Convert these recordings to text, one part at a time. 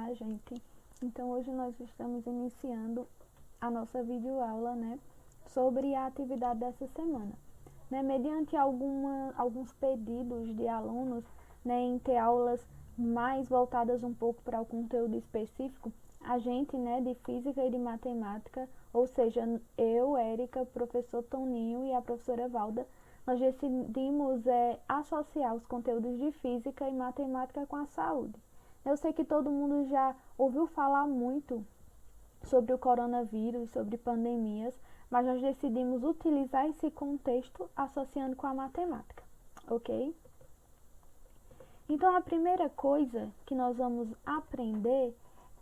Olá, gente. Então, hoje nós estamos iniciando a nossa videoaula, né, sobre a atividade dessa semana. Mediante alguns pedidos de alunos, em ter aulas mais voltadas um pouco para o conteúdo específico, a gente, de física e de matemática, ou seja, eu, Érica, o professor Toninho e a professora Valda, nós decidimos associar os conteúdos de física e matemática com a saúde. Eu sei que todo mundo já ouviu falar muito sobre o coronavírus, sobre pandemias, mas nós decidimos utilizar esse contexto associando com a matemática, ok? Então, a primeira coisa que nós vamos aprender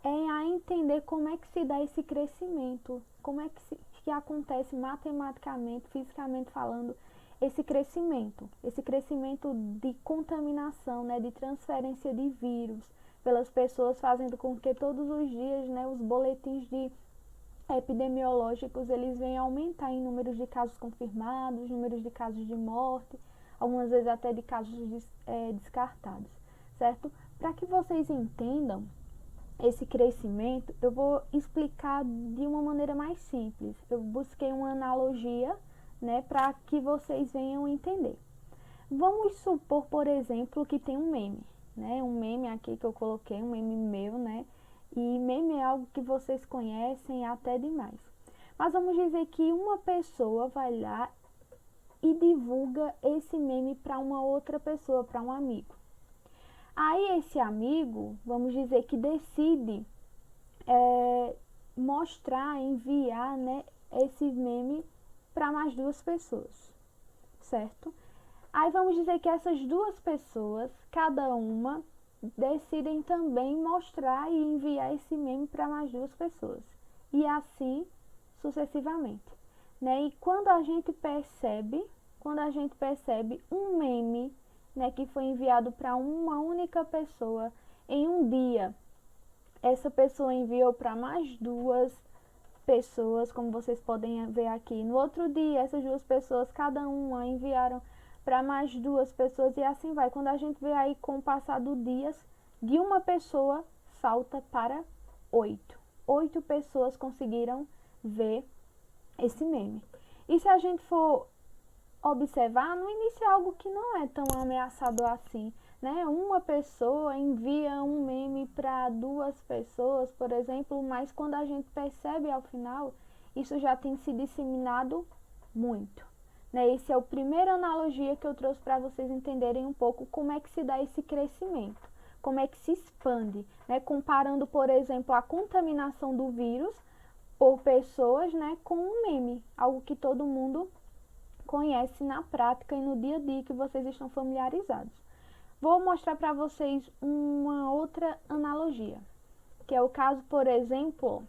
é a entender como é que se dá esse crescimento, como é que acontece matematicamente, fisicamente falando, esse crescimento de contaminação, de transferência de vírus pelas pessoas, fazendo com que todos os dias, os boletins epidemiológicos, eles venham aumentar em números de casos confirmados, números de casos de morte, algumas vezes até de casos descartados, certo? Para que vocês entendam esse crescimento, eu vou explicar de uma maneira mais simples. Eu busquei uma analogia, para que vocês venham entender. Vamos supor, por exemplo, que tem um meme, um meme aqui que eu coloquei, um meme meu, e meme é algo que vocês conhecem até demais. Mas vamos dizer que uma pessoa vai lá e divulga esse meme para uma outra pessoa, para um amigo. Aí esse amigo, vamos dizer que decide mostrar, enviar, esse meme para mais duas pessoas, certo? Aí vamos dizer que essas duas pessoas, cada uma, decidem também mostrar e enviar esse meme para mais duas pessoas. E assim sucessivamente. E quando a gente percebe um meme, que foi enviado para uma única pessoa em um dia, essa pessoa enviou para mais duas pessoas, como vocês podem ver aqui. No outro dia, essas duas pessoas, cada uma, enviaram para mais duas pessoas e assim vai. Quando a gente vê aí, com o passar dos dias, de uma pessoa salta para 8. 8 pessoas conseguiram ver esse meme. E se a gente for observar, no início é algo que não é tão ameaçador assim, Uma pessoa envia um meme para duas pessoas, por exemplo, mas quando a gente percebe ao final, isso já tem se disseminado muito. Esse é o primeira analogia que eu trouxe para vocês entenderem um pouco como é que se dá esse crescimento, como é que se expande, comparando, por exemplo, a contaminação do vírus por pessoas, com um meme, algo que todo mundo conhece na prática e no dia a dia, que vocês estão familiarizados. Vou mostrar para vocês uma outra analogia, que é o caso, por exemplo,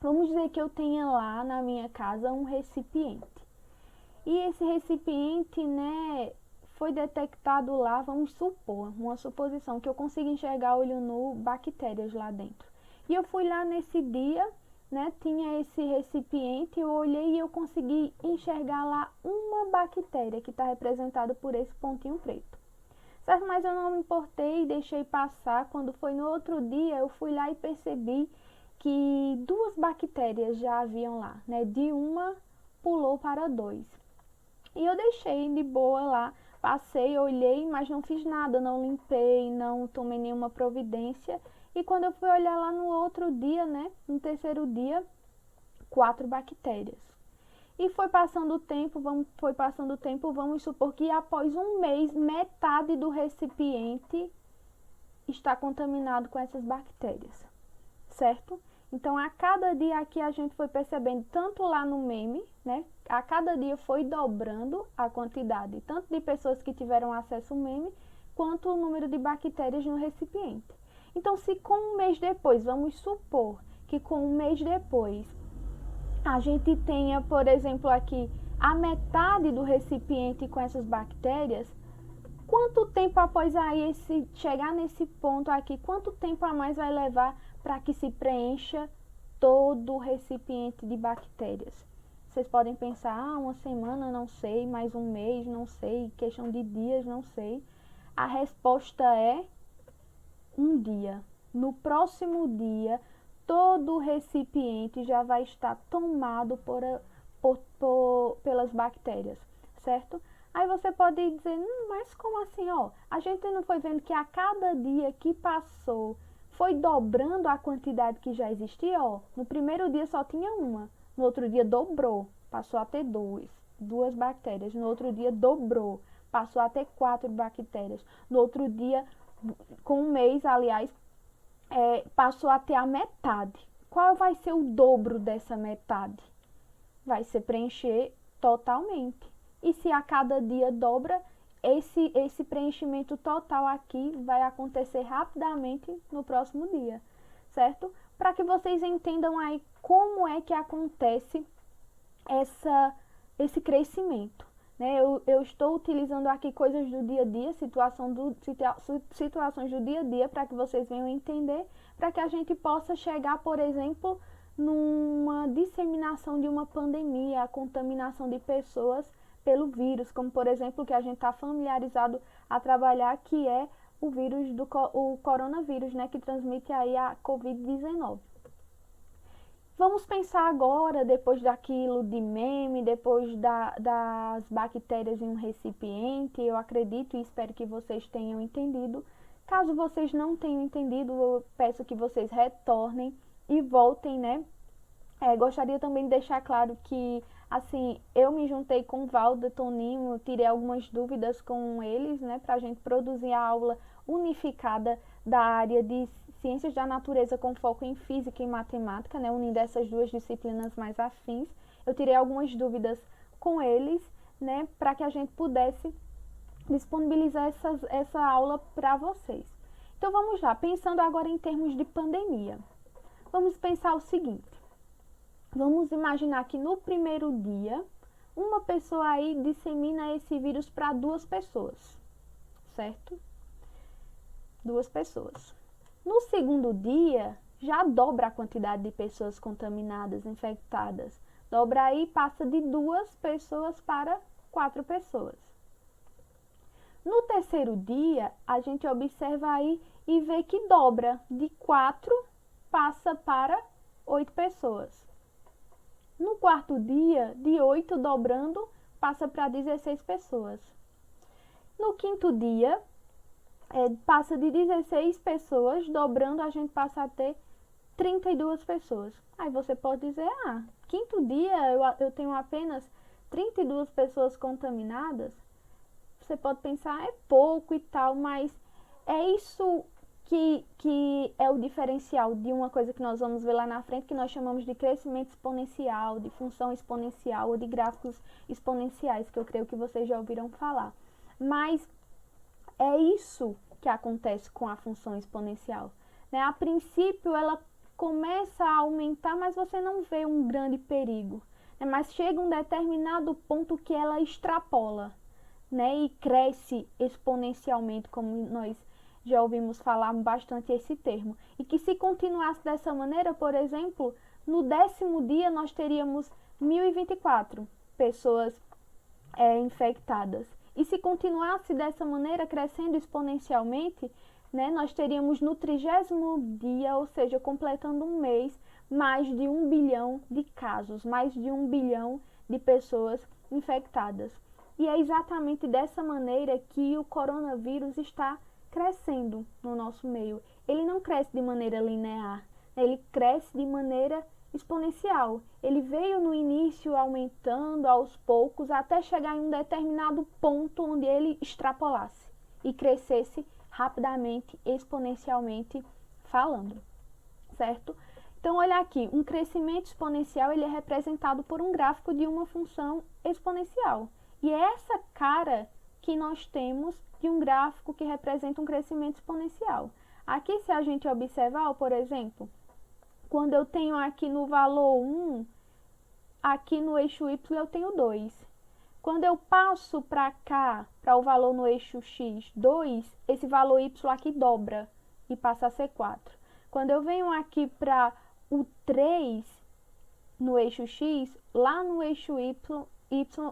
vamos dizer que eu tenha lá na minha casa um recipiente. E esse recipiente, foi detectado lá, vamos supor, uma suposição, que eu consigo enxergar olho nu bactérias lá dentro. E eu fui lá nesse dia, tinha esse recipiente, eu olhei e eu consegui enxergar lá uma bactéria que está representada por esse pontinho preto. Certo? Mas eu não me importei e deixei passar. Quando foi no outro dia, eu fui lá e percebi que duas bactérias já haviam lá, De uma pulou para 2. E eu deixei de boa lá, passei, olhei, mas não fiz nada, não limpei, não tomei nenhuma providência. E quando eu fui olhar lá no outro dia, no terceiro dia, 4 bactérias. E foi passando o tempo, vamos supor que após um mês, metade do recipiente está contaminado com essas bactérias, certo? Então, a cada dia aqui a gente foi percebendo, tanto lá no meme, a cada dia foi dobrando a quantidade, tanto de pessoas que tiveram acesso ao meme, quanto o número de bactérias no recipiente. Então, se com um mês depois, vamos supor que com um mês depois, a gente tenha, por exemplo, aqui, a metade do recipiente com essas bactérias, quanto tempo após aí chegar nesse ponto aqui, quanto tempo a mais vai levar para que se preencha todo o recipiente de bactérias? Vocês podem pensar, uma semana, não sei, mais um mês, não sei, questão de dias, não sei. A resposta é um dia. no próximo dia, todo o recipiente já vai estar tomado pelas bactérias, certo? Aí você pode dizer, mas como assim, ó? A gente não foi vendo que a cada dia que passou, foi dobrando a quantidade que já existia, ó. No primeiro dia só tinha uma, no outro dia dobrou, passou a ter duas bactérias. No outro dia dobrou, passou a ter 4 bactérias. No outro dia, com um mês, aliás, passou a ter a metade. Qual vai ser o dobro dessa metade? Vai ser preencher totalmente. E se a cada dia dobra, esse preenchimento total aqui vai acontecer rapidamente no próximo dia, certo? Para que vocês entendam aí como é que acontece esse crescimento, né? Eu estou utilizando aqui coisas do dia a dia, situações do dia a dia, para que vocês venham entender, para que a gente possa chegar, por exemplo, numa disseminação de uma pandemia, a contaminação de pessoas pelo vírus, como por exemplo, que a gente está familiarizado a trabalhar, que é o vírus o coronavírus, né, que transmite aí a Covid-19. Vamos pensar agora, depois daquilo de meme, depois das bactérias em um recipiente. Eu acredito e espero que vocês tenham entendido. Caso vocês não tenham entendido, eu peço que vocês retornem e voltem, né? Gostaria também de deixar claro que, assim, eu me juntei com o Valda, Toninho, tirei algumas dúvidas com eles, né, para a gente produzir a aula unificada da área de Ciências da Natureza com foco em Física e Matemática, né, unindo essas duas disciplinas mais afins. Eu tirei algumas dúvidas com eles, né, para que a gente pudesse disponibilizar essa aula para vocês. Então vamos lá, pensando agora em termos de pandemia. Vamos pensar o seguinte. Vamos imaginar que no primeiro dia, uma pessoa aí dissemina esse vírus para 2 pessoas, certo? 2 pessoas. No segundo dia, já dobra a quantidade de pessoas contaminadas, infectadas. Dobra aí, passa de 2 pessoas para 4 pessoas. No terceiro dia, a gente observa aí e vê que dobra, de 4 passa para 8 pessoas. No quarto dia, de 8 dobrando, passa para 16 pessoas. No quinto dia, passa de 16 pessoas, dobrando, a gente passa a ter 32 pessoas. Aí você pode dizer, quinto dia eu tenho apenas 32 pessoas contaminadas. Você pode pensar, é pouco e tal, mas é isso que é o diferencial de uma coisa que nós vamos ver lá na frente, que nós chamamos de crescimento exponencial, de função exponencial ou de gráficos exponenciais, que eu creio que vocês já ouviram falar. Mas é isso que acontece com a função exponencial, né? A princípio ela começa a aumentar, mas você não vê um grande perigo, né? Mas chega um determinado ponto que ela extrapola, né? E cresce exponencialmente, como nós já ouvimos falar bastante esse termo. E que se continuasse dessa maneira, por exemplo, no 10º dia nós teríamos 1.024 pessoas infectadas. E se continuasse dessa maneira, crescendo exponencialmente, né, nós teríamos no 30º dia, ou seja, completando um mês, mais de 1 bilhão de casos, mais de 1 bilhão de pessoas infectadas. E é exatamente dessa maneira que o coronavírus está crescendo no nosso meio. Ele não cresce de maneira linear, ele cresce de maneira exponencial. Ele veio no início aumentando aos poucos até chegar em um determinado ponto onde ele extrapolasse e crescesse rapidamente, exponencialmente falando, certo? Então, olha aqui, um crescimento exponencial ele é representado por um gráfico de uma função exponencial. E é essa cara que nós temos de um gráfico que representa um crescimento exponencial. Aqui, se a gente observar, por exemplo, quando eu tenho aqui no valor 1, aqui no eixo Y eu tenho 2. Quando eu passo para cá, para o valor no eixo X, 2, esse valor Y aqui dobra e passa a ser 4. Quando eu venho aqui para o 3 no eixo X, lá no eixo Y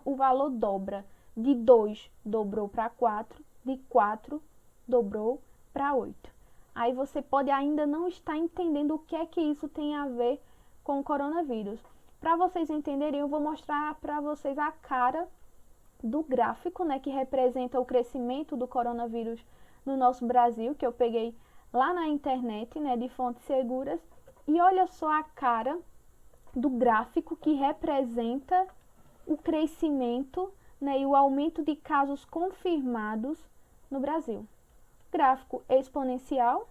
o valor dobra. De 2 dobrou para 4, de 4 dobrou para 8. Aí você pode ainda não estar entendendo o que é que isso tem a ver com o coronavírus. Para vocês entenderem, eu vou mostrar para vocês a cara do gráfico, né, que representa o crescimento do coronavírus no nosso Brasil, que eu peguei lá na internet, né, de fontes seguras. E olha só a cara do gráfico que representa o crescimento, né, e o aumento de casos confirmados no Brasil. Gráfico exponencial,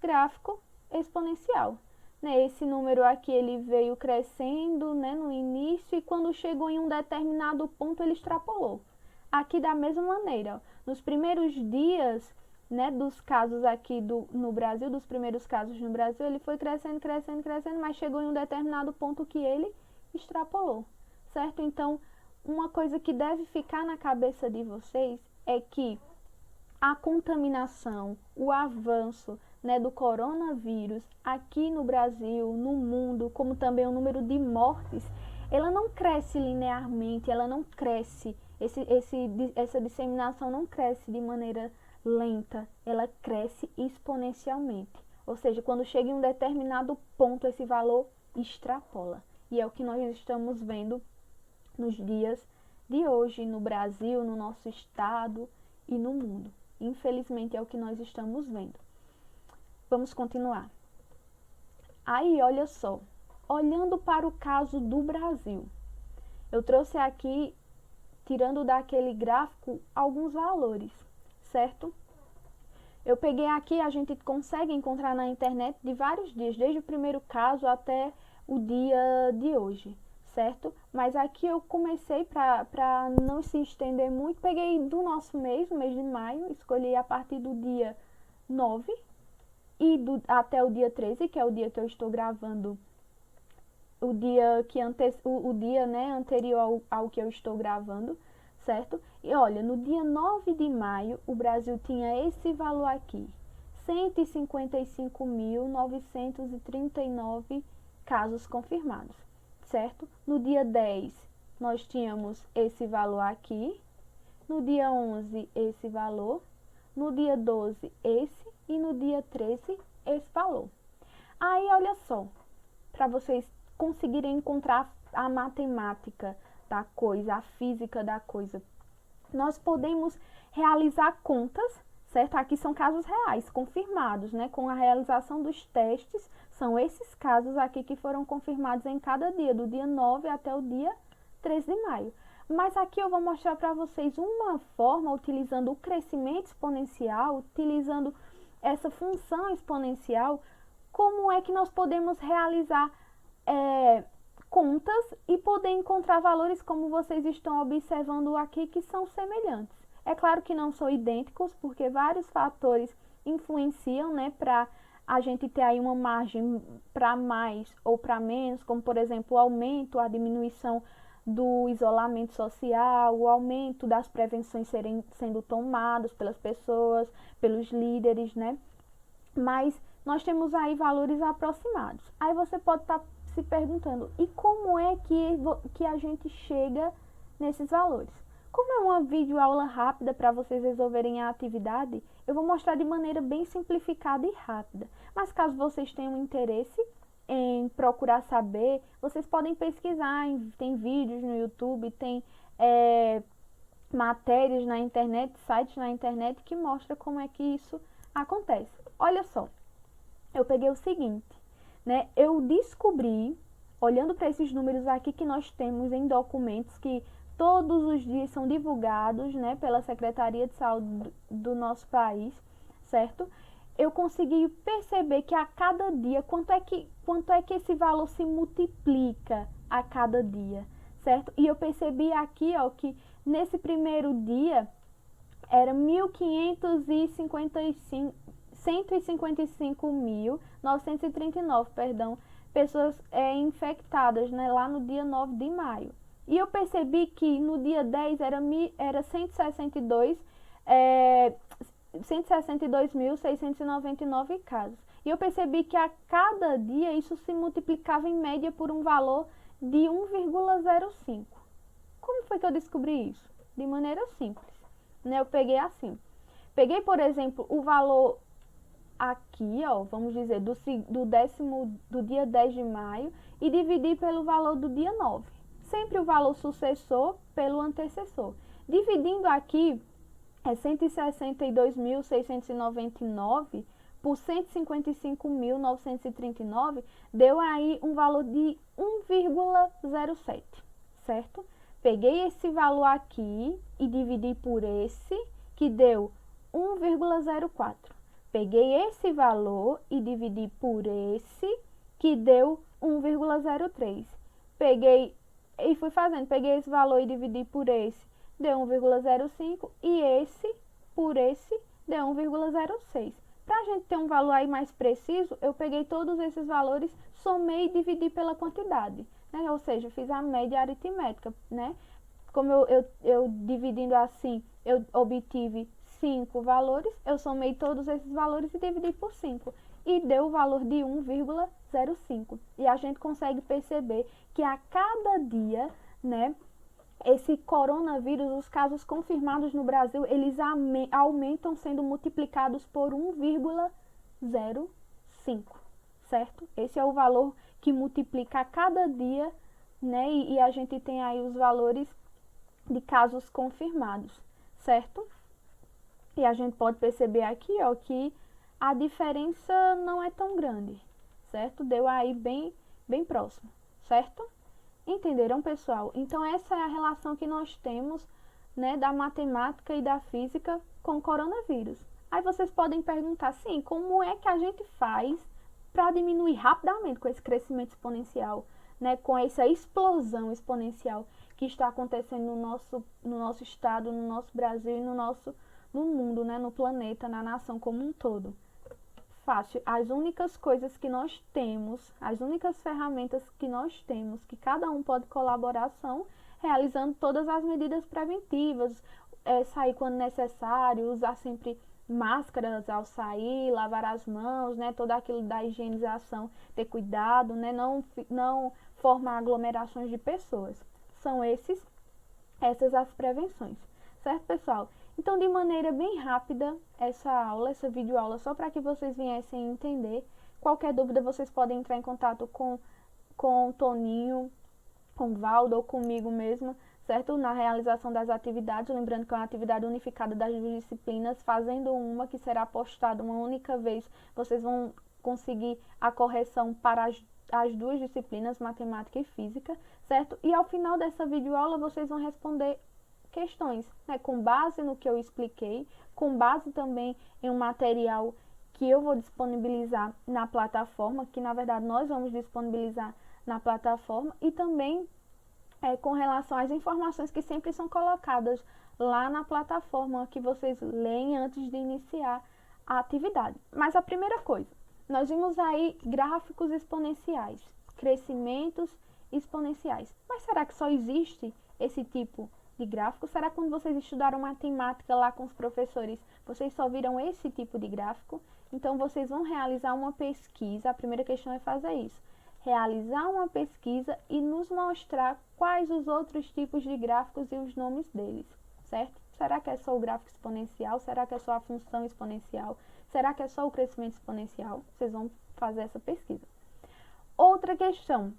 gráfico exponencial. Né, esse número aqui ele veio crescendo, né, no início e quando chegou em um determinado ponto ele extrapolou. Aqui da mesma maneira, ó, nos primeiros dias, né, dos casos aqui no Brasil, dos primeiros casos no Brasil, ele foi crescendo, crescendo, crescendo, mas chegou em um determinado ponto que ele extrapolou, certo? Então, uma coisa que deve ficar na cabeça de vocês é que a contaminação, o avanço, né, do coronavírus aqui no Brasil, no mundo, como também o número de mortes, ela não cresce linearmente, ela não cresce, essa disseminação não cresce de maneira lenta, ela cresce exponencialmente. Ou seja, quando chega em um determinado ponto, esse valor extrapola. E é o que nós estamos vendo nos dias de hoje, no Brasil, no nosso estado e no mundo. Infelizmente, é o que nós estamos vendo. Vamos continuar. Aí, olha só, olhando para o caso do Brasil, eu trouxe aqui, tirando daquele gráfico, alguns valores, certo? Eu peguei aqui, a gente consegue encontrar na internet de vários dias, desde o primeiro caso até o dia de hoje, certo? Mas aqui eu comecei, para não se estender muito, peguei do nosso mês, o mês de maio, escolhi a partir do dia 9 e até o dia 13, que é o dia que eu estou gravando, o dia né, anterior ao que eu estou gravando, certo? E olha, no dia 9 de maio, o Brasil tinha esse valor aqui, 155.939 casos confirmados, certo? No dia 10, nós tínhamos esse valor aqui, no dia 11, esse valor, no dia 12, esse, e no dia 13, esse valor. Aí, olha só, para vocês conseguirem encontrar a matemática da coisa, a física da coisa, nós podemos realizar contas, certo? Aqui são casos reais, confirmados, né? Com a realização dos testes, são esses casos aqui que foram confirmados em cada dia, do dia 9 até o dia 13 de maio. Mas aqui eu vou mostrar para vocês uma forma, utilizando o crescimento exponencial, utilizando essa função exponencial, como é que nós podemos realizar contas e poder encontrar valores como vocês estão observando aqui, que são semelhantes. É claro que não são idênticos, porque vários fatores influenciam, né, para a gente ter aí uma margem para mais ou para menos, como por exemplo o aumento, a diminuição do isolamento social, o aumento das prevenções sendo tomadas pelas pessoas, pelos líderes, né? Mas nós temos aí valores aproximados. Aí você pode estar se perguntando, e como é que a gente chega nesses valores? Como é uma videoaula rápida para vocês resolverem a atividade, eu vou mostrar de maneira bem simplificada e rápida. Mas caso vocês tenham interesse em procurar saber, vocês podem pesquisar, tem vídeos no YouTube, tem matérias na internet, sites na internet que mostram como é que isso acontece. Olha só, eu peguei o seguinte, né? Eu descobri, olhando para esses números aqui que nós temos em documentos que todos os dias são divulgados, né, pela Secretaria de Saúde do nosso país, certo? Eu consegui perceber que a cada dia, quanto é que esse valor se multiplica a cada dia, certo? E eu percebi aqui, ó, que nesse primeiro dia era 155.939, perdão, pessoas infectadas, né, lá no dia 9 de maio. E eu percebi que no dia 10 era 162.699 casos. E eu percebi que a cada dia isso se multiplicava em média por um valor de 1,05. Como foi que eu descobri isso? De maneira simples, né? Eu peguei assim. Peguei, por exemplo, o valor aqui, ó, vamos dizer, do dia 10 de maio e dividir pelo valor do dia 9. Sempre o valor sucessor pelo antecessor. Dividindo aqui, é 162.699 por 155.939, deu aí um valor de 1,07, certo? Peguei esse valor aqui e dividi por esse, que deu 1,04. Peguei esse valor e dividi por esse, que deu 1,03. Peguei e fui fazendo, peguei esse valor e dividi por esse, deu 1,05 e esse por esse deu 1,06. Para a gente ter um valor aí mais preciso, eu peguei todos esses valores, somei e dividi pela quantidade, né? Ou seja, fiz a média aritmética, né? Como eu dividindo assim, eu obtive 5 valores, eu somei todos esses valores e dividi por 5. E deu o valor de 1,05. E a gente consegue perceber que a cada dia, né, esse coronavírus, os casos confirmados no Brasil, eles aumentam sendo multiplicados por 1,05, certo? Esse é o valor que multiplica a cada dia, né? E a gente tem aí os valores de casos confirmados, certo? E a gente pode perceber aqui, ó, que a diferença não é tão grande, certo? Deu aí bem próximo, certo? Entenderam, pessoal? Então, essa é a relação que nós temos, né, da matemática e da física com o coronavírus. Aí vocês podem perguntar, sim, como é que a gente faz para diminuir rapidamente com esse crescimento exponencial, né, com essa explosão exponencial que está acontecendo no nosso estado, no nosso Brasil e no mundo, né, no planeta, na nação como um todo? Fácil. As únicas coisas que nós temos, as únicas ferramentas que nós temos, que cada um pode colaborar, são realizando todas as medidas preventivas, sair quando necessário, usar sempre máscaras ao sair, lavar as mãos, né, todo aquilo da higienização, ter cuidado, né, não formar aglomerações de pessoas. São essas as prevenções, certo, pessoal? Então, de maneira bem rápida, essa videoaula, só para que vocês viessem entender. Qualquer dúvida, vocês podem entrar em contato com o Toninho, com o Valdo ou comigo mesmo, certo? Na realização das atividades, lembrando que é uma atividade unificada das duas disciplinas, fazendo uma que será postada uma única vez, vocês vão conseguir a correção para as duas disciplinas, matemática e física, certo? E ao final dessa videoaula, vocês vão responder questões, né, com base no que eu expliquei, com base também em um material que eu vou disponibilizar na plataforma, que na verdade nós vamos disponibilizar na plataforma, e também com relação às informações que sempre são colocadas lá na plataforma, que vocês leem antes de iniciar a atividade. Mas a primeira coisa, nós vimos aí gráficos exponenciais, crescimentos exponenciais. Mas será que só existe esse tipo de gráfico? Será que quando vocês estudaram matemática lá com os professores, vocês só viram esse tipo de gráfico? Então, vocês vão realizar uma pesquisa. A primeira questão é fazer isso. Realizar uma pesquisa e nos mostrar quais os outros tipos de gráficos e os nomes deles, certo? Será que é só o gráfico exponencial? Será que é só a função exponencial? Será que é só o crescimento exponencial? Vocês vão fazer essa pesquisa. Outra questão.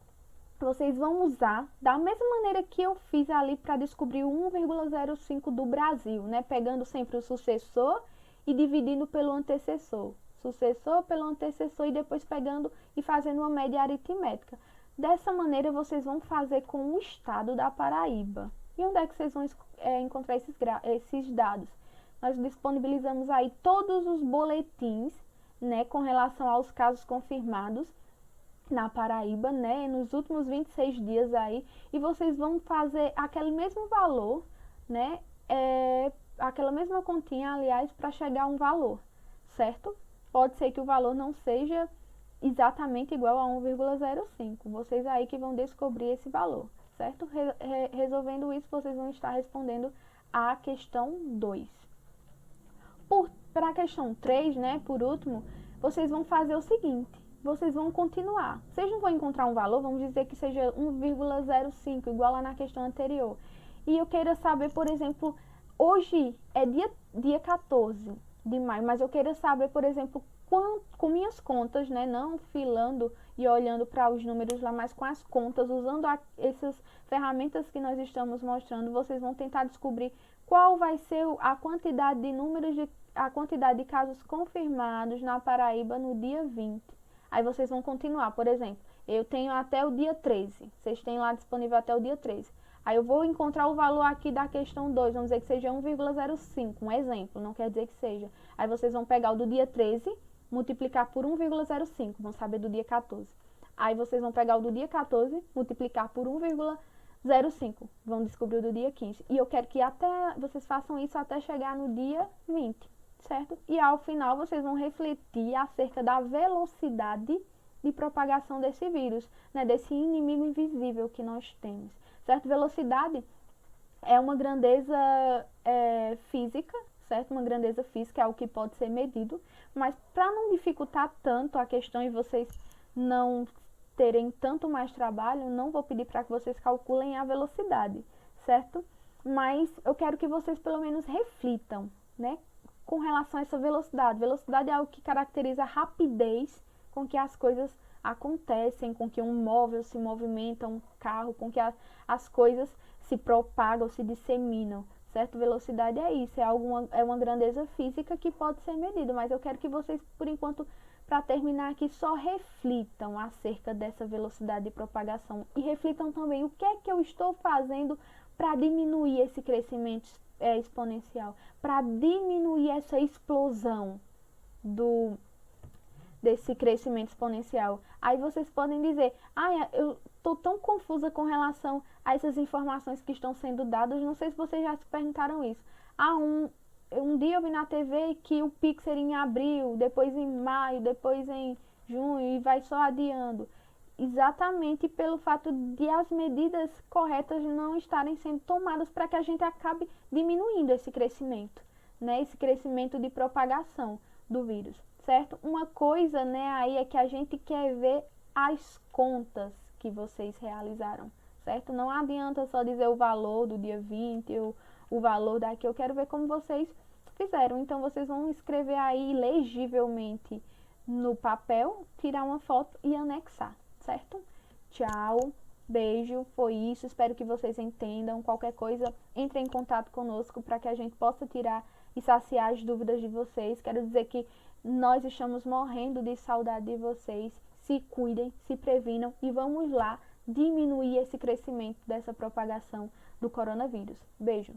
Vocês vão usar da mesma maneira que eu fiz ali para descobrir o 1,05 do Brasil, né? Pegando sempre o sucessor e dividindo pelo antecessor. Sucessor pelo antecessor e depois pegando e fazendo uma média aritmética. Dessa maneira, vocês vão fazer com o estado da Paraíba. E onde é que vocês vão encontrar esses dados? Nós disponibilizamos aí todos os boletins, né, com relação aos casos confirmados na Paraíba, né, nos últimos 26 dias aí, e vocês vão fazer aquele mesmo valor, né, aquela mesma continha, aliás, para chegar a um valor, certo? Pode ser que o valor não seja exatamente igual a 1,05, vocês aí que vão descobrir esse valor, certo? Resolvendo isso, vocês vão estar respondendo a questão 2. Para a questão 3, né, por último, vocês vão fazer o seguinte: vocês vão continuar. Vocês não vão encontrar um valor, vamos dizer que seja 1,05, igual lá na questão anterior. E eu queira saber, por exemplo, hoje é dia 14 de maio, mas eu queira saber, por exemplo, com minhas contas, né, não filando e olhando para os números lá, mas com as contas, usando essas ferramentas que nós estamos mostrando, vocês vão tentar descobrir qual vai ser a quantidade de a quantidade de casos confirmados na Paraíba no dia 20. Aí vocês vão continuar, por exemplo, eu tenho até o dia 13, vocês têm lá disponível até o dia 13. Aí eu vou encontrar o valor aqui da questão 2, vamos dizer que seja 1,05, um exemplo, não quer dizer que seja. Aí vocês vão pegar o do dia 13, multiplicar por 1,05, vão saber do dia 14. Aí vocês vão pegar o do dia 14, multiplicar por 1,05, vão descobrir o do dia 15. E eu quero que vocês façam isso até chegar no dia 20, certo? E ao final vocês vão refletir acerca da velocidade de propagação desse vírus, né, desse inimigo invisível que nós temos, certo? Velocidade é uma grandeza física, certo? Uma grandeza física é algo que pode ser medido, mas para não dificultar tanto a questão e vocês não terem tanto mais trabalho, não vou pedir para que vocês calculem a velocidade, certo? Mas eu quero que vocês pelo menos reflitam, né, com relação a essa velocidade. Velocidade é algo que caracteriza a rapidez com que as coisas acontecem, com que um móvel se movimenta, um carro, com que as coisas se propagam, se disseminam, certo? Velocidade é isso, é uma grandeza física que pode ser medida, mas eu quero que vocês, por enquanto, para terminar aqui, só reflitam acerca dessa velocidade de propagação e reflitam também o que é que eu estou fazendo para diminuir esse crescimento exponencial, para diminuir essa explosão desse crescimento exponencial. Aí vocês podem dizer, eu estou tão confusa com relação a essas informações que estão sendo dadas, não sei se vocês já se perguntaram isso. Um dia eu vi na TV que o Pix seria em abril, depois em maio, depois em junho e vai só adiando. Exatamente pelo fato de as medidas corretas não estarem sendo tomadas para que a gente acabe diminuindo esse crescimento, né? Esse crescimento de propagação do vírus, certo? Uma coisa, né, aí é que a gente quer ver as contas que vocês realizaram, certo? Não adianta só dizer o valor do dia 20, o valor daqui, eu quero ver como vocês fizeram. Então, vocês vão escrever aí legivelmente no papel, tirar uma foto e anexar, certo? Tchau, beijo, foi isso, espero que vocês entendam. Qualquer coisa, entre em contato conosco para que a gente possa tirar e saciar as dúvidas de vocês. Quero dizer que nós estamos morrendo de saudade de vocês. Se cuidem, se previnam e vamos lá diminuir esse crescimento dessa propagação do coronavírus. Beijo!